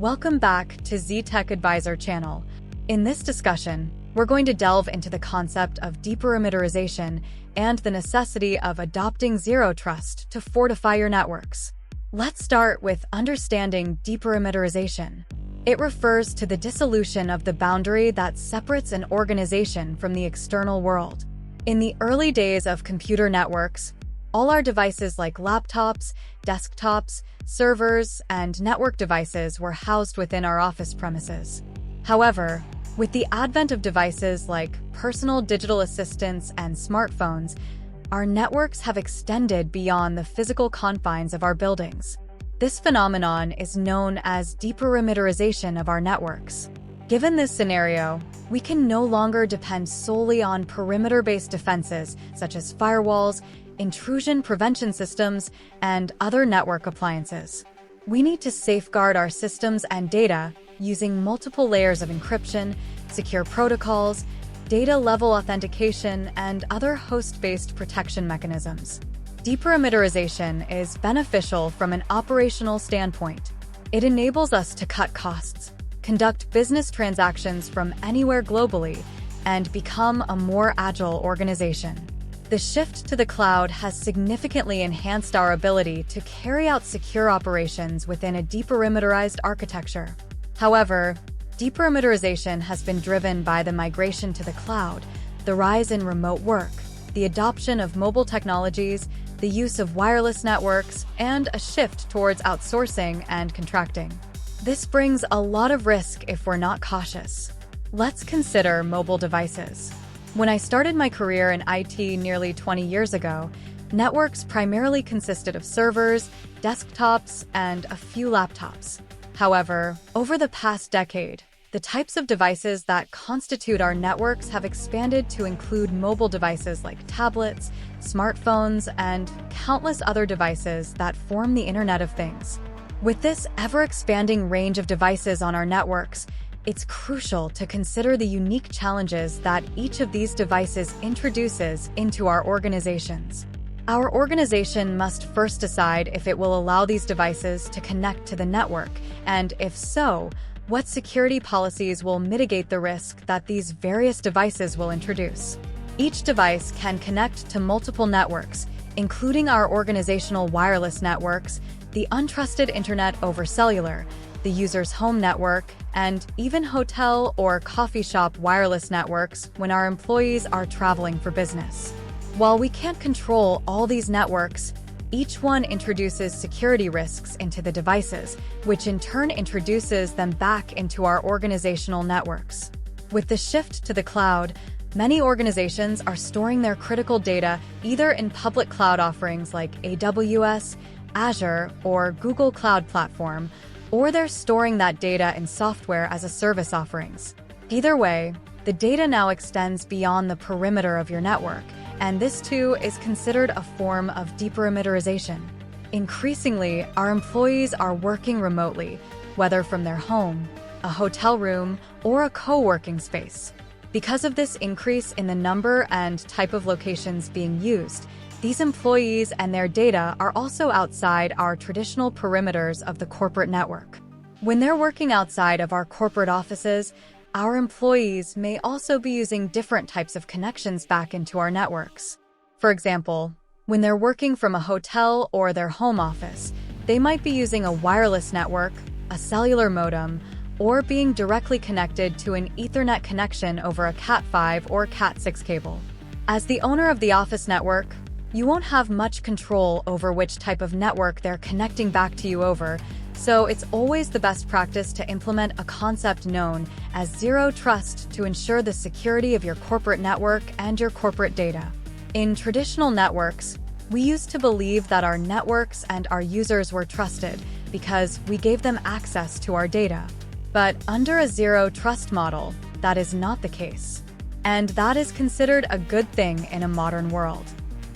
Welcome back to Z-Tech Advisor channel. In this discussion, we're going to delve into the concept of deperimeterization and the necessity of adopting zero trust to fortify your networks. Let's start with understanding deperimeterization. It refers to the dissolution of the boundary that separates an organization from the external world. In the early days of computer networks, all our devices like laptops, desktops, servers, and network devices were housed within our office premises. However, with the advent of devices like personal digital assistants and smartphones, our networks have extended beyond the physical confines of our buildings. This phenomenon is known as deperimeterization of our networks. Given this scenario, we can no longer depend solely on perimeter-based defenses such as firewalls, intrusion prevention systems, and other network appliances. We need to safeguard our systems and data using multiple layers of encryption, secure protocols, data-level authentication, and other host-based protection mechanisms. Deperimeterization is beneficial from an operational standpoint. It enables us to cut costs, conduct business transactions from anywhere globally, and become a more agile organization. The shift to the cloud has significantly enhanced our ability to carry out secure operations within a deperimeterized architecture. However, deperimeterization has been driven by the migration to the cloud, the rise in remote work, the adoption of mobile technologies, the use of wireless networks, and a shift towards outsourcing and contracting. This brings a lot of risk if we're not cautious. Let's consider mobile devices. When I started my career in IT nearly 20 years ago, networks primarily consisted of servers, desktops, and a few laptops. However, over the past decade, the types of devices that constitute our networks have expanded to include mobile devices like tablets, smartphones, and countless other devices that form the Internet of Things. With this ever-expanding range of devices on our networks, it's crucial to consider the unique challenges that each of these devices introduces into our organizations. Our organization must first decide if it will allow these devices to connect to the network, and if so, what security policies will mitigate the risk that these various devices will introduce. Each device can connect to multiple networks, including our organizational wireless networks, the untrusted internet over cellular, the user's home network, and even hotel or coffee shop wireless networks when our employees are traveling for business. While we can't control all these networks, each one introduces security risks into the devices, which in turn introduces them back into our organizational networks. With the shift to the cloud, many organizations are storing their critical data either in public cloud offerings like AWS, Azure, or Google Cloud Platform, or they're storing that data in software as a service offerings. Either way, the data now extends beyond the perimeter of your network, and this too is considered a form of deperimeterization. Increasingly, our employees are working remotely, whether from their home, a hotel room, or a co-working space. Because of this increase in the number and type of locations being used, these employees and their data are also outside our traditional perimeters of the corporate network. When they're working outside of our corporate offices, our employees may also be using different types of connections back into our networks. For example, when they're working from a hotel or their home office, they might be using a wireless network, a cellular modem, or being directly connected to an Ethernet connection over a Cat5 or Cat6 cable. As the owner of the office network, you won't have much control over which type of network they're connecting back to you over, so it's always the best practice to implement a concept known as zero trust to ensure the security of your corporate network and your corporate data. In traditional networks, we used to believe that our networks and our users were trusted because we gave them access to our data. But under a zero trust model, that is not the case. And that is considered a good thing in a modern world.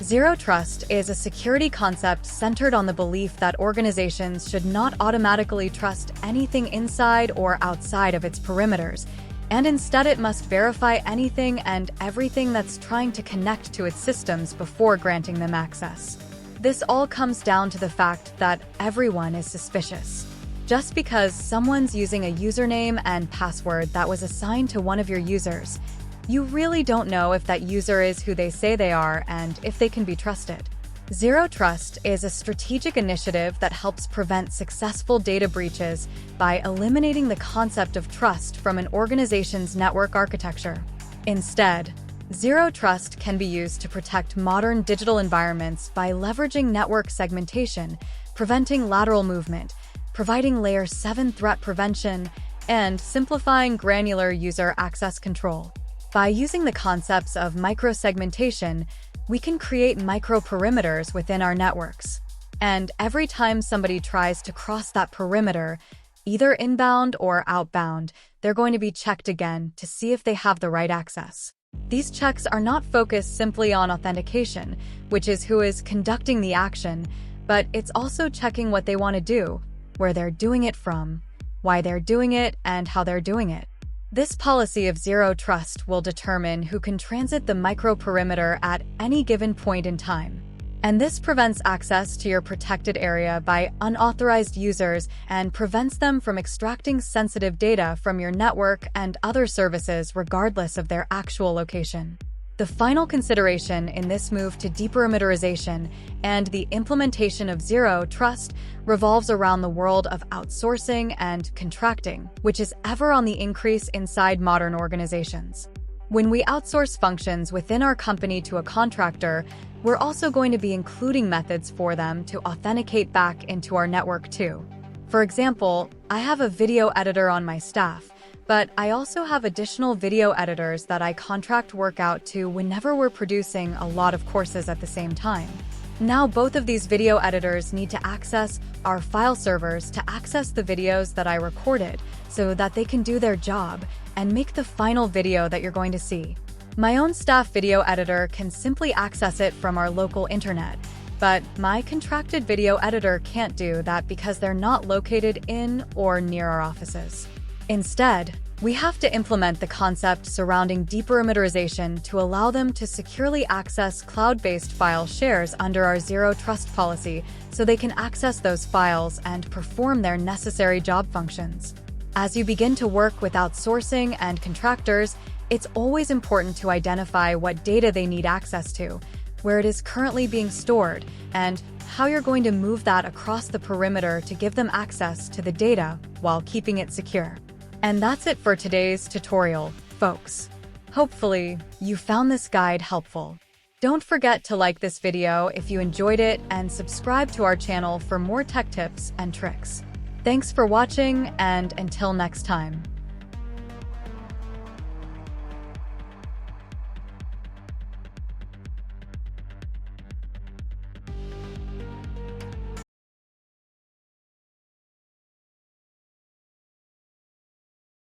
Zero trust is a security concept centered on the belief that organizations should not automatically trust anything inside or outside of its perimeters, and instead it must verify anything and everything that's trying to connect to its systems before granting them access. This all comes down to the fact that everyone is suspicious. Just because someone's using a username and password that was assigned to one of your users, you really don't know if that user is who they say they are and if they can be trusted. Zero Trust is a strategic initiative that helps prevent successful data breaches by eliminating the concept of trust from an organization's network architecture. Instead, Zero Trust can be used to protect modern digital environments by leveraging network segmentation, preventing lateral movement, providing Layer 7 threat prevention, and simplifying granular user access control. By using the concepts of microsegmentation, we can create microperimeters within our networks. And every time somebody tries to cross that perimeter, either inbound or outbound, they're going to be checked again to see if they have the right access. These checks are not focused simply on authentication, which is who is conducting the action, but it's also checking what they want to do, where they're doing it from, why they're doing it, and how they're doing it. This policy of Zero Trust will determine who can transit the microperimeter at any given point in time. And this prevents access to your protected area by unauthorized users and prevents them from extracting sensitive data from your network and other services regardless of their actual location. The final consideration in this move to deperimeterization and the implementation of Zero Trust revolves around the world of outsourcing and contracting, which is ever on the increase inside modern organizations. When we outsource functions within our company to a contractor, we're also going to be including methods for them to authenticate back into our network too. For example, I have a video editor on my staff, but I also have additional video editors that I contract work out to whenever we're producing a lot of courses at the same time. Now both of these video editors need to access our file servers to access the videos that I recorded so that they can do their job and make the final video that you're going to see. My own staff video editor can simply access it from our local internet, but my contracted video editor can't do that because they're not located in or near our offices. Instead, we have to implement the concept surrounding deperimeterization to allow them to securely access cloud-based file shares under our Zero Trust policy so they can access those files and perform their necessary job functions. As you begin to work with outsourcing and contractors, it's always important to identify what data they need access to, where it is currently being stored, and how you're going to move that across the perimeter to give them access to the data while keeping it secure. And that's it for today's tutorial, folks. Hopefully, you found this guide helpful. Don't forget to like this video if you enjoyed it and subscribe to our channel for more tech tips and tricks. Thanks for watching, and until next time.